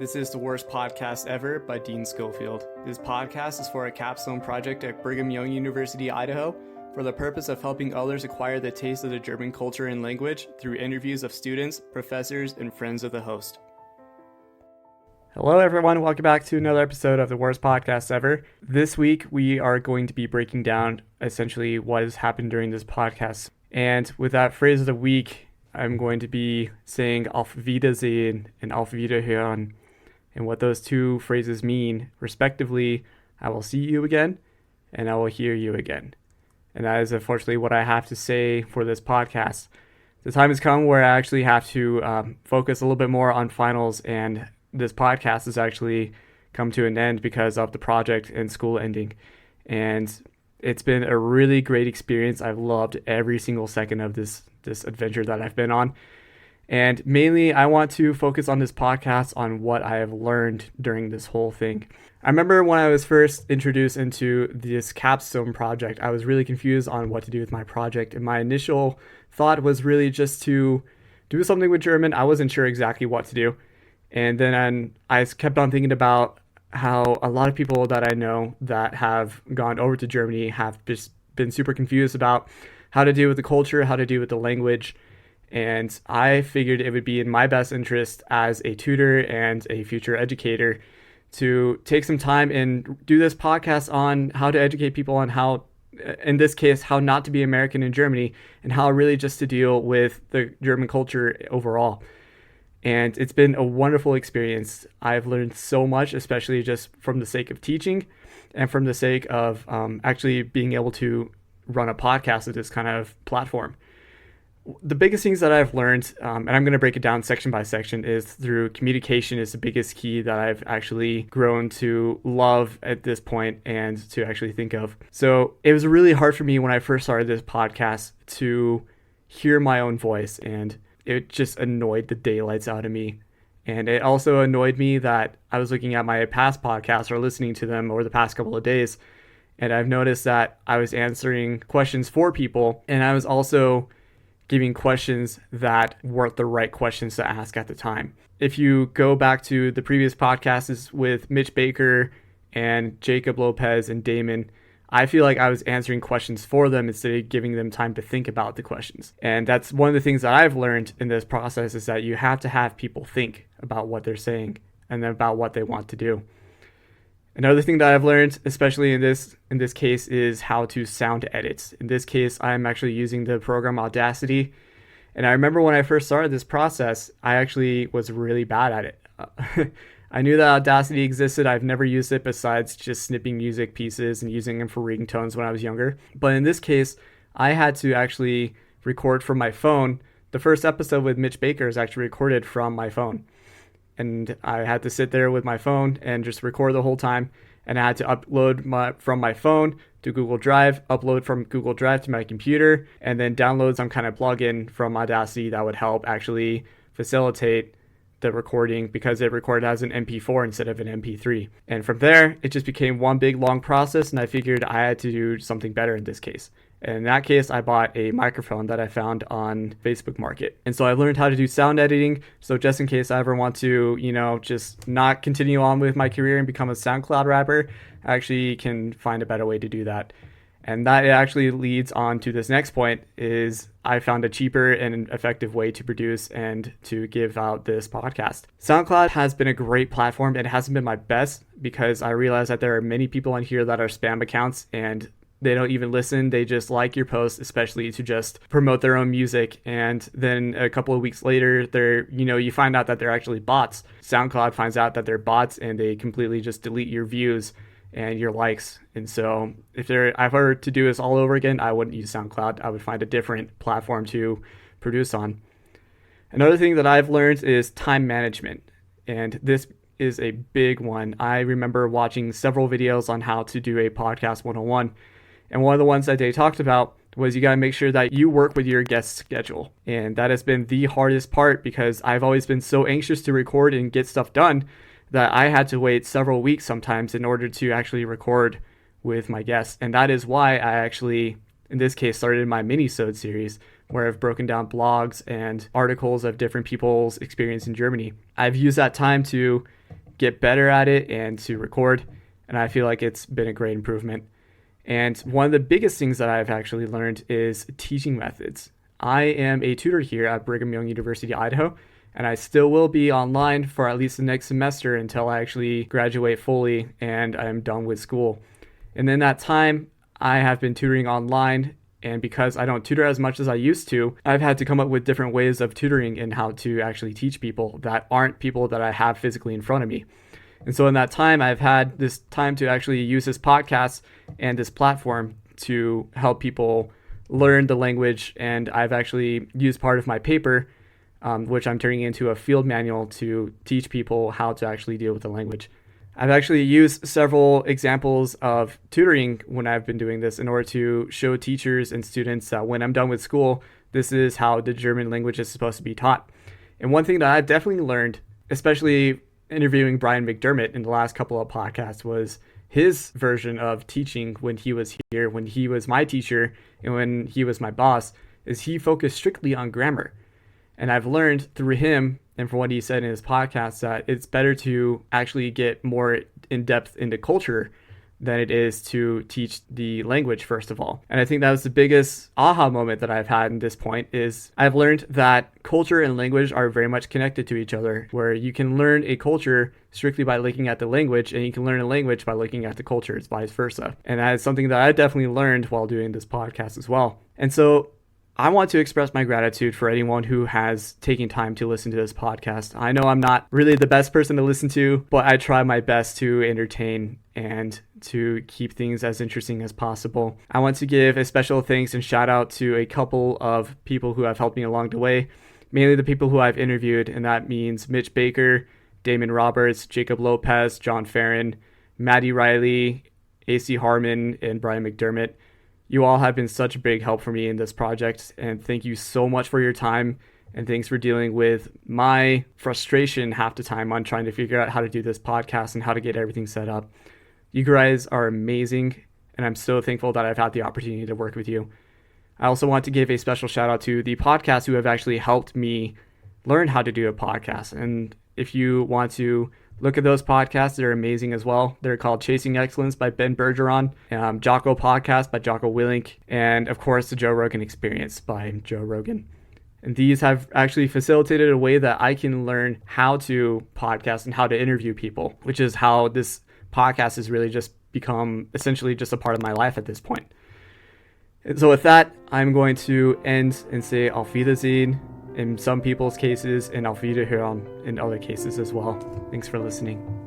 This is the Worst Podcast Ever by Dean Schofield. This podcast is for a Capstone Project at Brigham Young University, Idaho, for the purpose of helping others acquire the taste of the German culture and language through interviews of students, professors, and friends of the host. Hello everyone, welcome back to another episode of the Worst Podcast Ever. This week we are going to be breaking down essentially what has happened during this podcast. And with that phrase of the week, I'm going to be saying Auf Wiedersehen and Auf Wiederhören. And what those two phrases mean, respectively, I will see you again and I will hear you again. And that is unfortunately what I have to say for this podcast. The time has come where I actually have to focus a little bit more on finals, and this podcast has actually come to an end because of the project and school ending. And it's been a really great experience. I've loved every single second of this adventure that I've been on. And mainly, I want to focus on this podcast on what I have learned during this whole thing. I remember when I was first introduced into this Capstone Project, I was really confused on what to do with my project. And my initial thought was really just to do something with German. I wasn't sure exactly what to do. And then I kept on thinking about how a lot of people that I know that have gone over to Germany have just been super confused about how to deal with the culture, how to deal with the language. And I figured it would be in my best interest as a tutor and a future educator to take some time and do this podcast on how to educate people on how, in this case, how not to be American in Germany and how really just to deal with the German culture overall. And it's been a wonderful experience. I've learned so much, especially just from the sake of teaching and from the sake of actually being able to run a podcast at this kind of platform. The biggest things that I've learned, and I'm going to break it down section by section, is through communication is the biggest key that I've actually grown to love at this point and to actually think of. So it was really hard for me when I first started this podcast to hear my own voice, and it just annoyed the daylights out of me. And it also annoyed me that I was looking at my past podcasts or listening to them over the past couple of days, and I've noticed that I was answering questions for people, and I was also giving questions that weren't the right questions to ask at the time. If you go back to the previous podcasts with Mitch Baker and Jacob Lopez and Damon, I feel like I was answering questions for them instead of giving them time to think about the questions. And that's one of the things that I've learned in this process, is that you have to have people think about what they're saying and then about what they want to do. Another thing that I've learned, especially in this case, is how to sound edit. In this case, I'm actually using the program Audacity. And I remember when I first started this process, I actually was really bad at it. I knew that Audacity existed. I've never used it besides just snipping music pieces and using them for ringtones when I was younger. But in this case, I had to actually record from my phone. The first episode with Mitch Baker is actually recorded from my phone. And I had to sit there with my phone and just record the whole time. And I had to upload from my phone to Google Drive, upload from Google Drive to my computer, and then download some kind of plugin from Audacity that would help actually facilitate the recording, because it recorded as an MP4 instead of an MP3. And from there, it just became one big long process, and I figured I had to do something better in this case. And in that case, I bought a microphone that I found on Facebook Market. And so I learned how to do sound editing. So just in case I ever want to, just not continue on with my career and become a SoundCloud rapper, I actually can find a better way to do that. And that actually leads on to this next point, is I found a cheaper and effective way to produce and to give out this podcast. SoundCloud has been a great platform. It hasn't been my best because I realize that there are many people on here that are spam accounts, and they don't even listen. They just like your posts, especially to just promote their own music. And then a couple of weeks later, you find out that they're actually bots. SoundCloud finds out that they're bots, and they completely just delete your views and your likes. And so if I were to do this all over again, I wouldn't use SoundCloud. I would find a different platform to produce on. Another thing that I've learned is time management. And this is a big one. I remember watching several videos on how to do a podcast 101. And one of the ones that they talked about was you got to make sure that you work with your guest schedule. And that has been the hardest part, because I've always been so anxious to record and get stuff done that I had to wait several weeks sometimes in order to actually record with my guests. And that is why I actually, in this case, started my mini-sode series, where I've broken down blogs and articles of different people's experience in Germany. I've used that time to get better at it and to record, and I feel like it's been a great improvement. And one of the biggest things that I've actually learned is teaching methods. I am a tutor here at Brigham Young University, Idaho, and I still will be online for at least the next semester until I actually graduate fully and I'm done with school. And in that time, I have been tutoring online, and because I don't tutor as much as I used to, I've had to come up with different ways of tutoring and how to actually teach people that aren't people that I have physically in front of me. And so in that time, I've had this time to actually use this podcast and this platform to help people learn the language. And I've actually used part of my paper, which I'm turning into a field manual to teach people how to actually deal with the language. I've actually used several examples of tutoring when I've been doing this in order to show teachers and students that when I'm done with school, this is how the German language is supposed to be taught. And one thing that I definitely learned, especially interviewing Brian McDermott in the last couple of podcasts, was his version of teaching when he was here, when he was my teacher and when he was my boss, is he focused strictly on grammar. And I've learned through him and from what he said in his podcast that it's better to actually get more in depth into culture than it is to teach the language, first of all. And I think that was the biggest aha moment that I've had in this point is I've learned that culture and language are very much connected to each other, where you can learn a culture strictly by looking at the language, and you can learn a language by looking at the culture. It's vice versa. And that is something that I definitely learned while doing this podcast as well. And so I want to express my gratitude for anyone who has taken time to listen to this podcast. I know I'm not really the best person to listen to, but I try my best to entertain and to keep things as interesting as possible. I want to give a special thanks and shout out to a couple of people who have helped me along the way, mainly the people who I've interviewed, and that means Mitch Baker, Damon Roberts, Jacob Lopez, John Farron, Maddie Riley, AC Harmon, and Brian McDermott. You all have been such a big help for me in this project, and thank you so much for your time, and thanks for dealing with my frustration half the time on trying to figure out how to do this podcast and how to get everything set up. You guys are amazing, and I'm so thankful that I've had the opportunity to work with you. I also want to give a special shout out to the podcasts who have actually helped me learn how to do a podcast. And if you want to look at those podcasts, they're amazing as well. They're called Chasing Excellence by Ben Bergeron, Jocko Podcast by Jocko Willink, and of course the Joe Rogan Experience by Joe Rogan. And these have actually facilitated a way that I can learn how to podcast and how to interview people, which is how this podcast has really just become essentially just a part of my life at this point. And so with that, I'm going to end and say Auf Wiedersehen in some people's cases and Auf Wiederhören in other cases as well. Thanks for listening.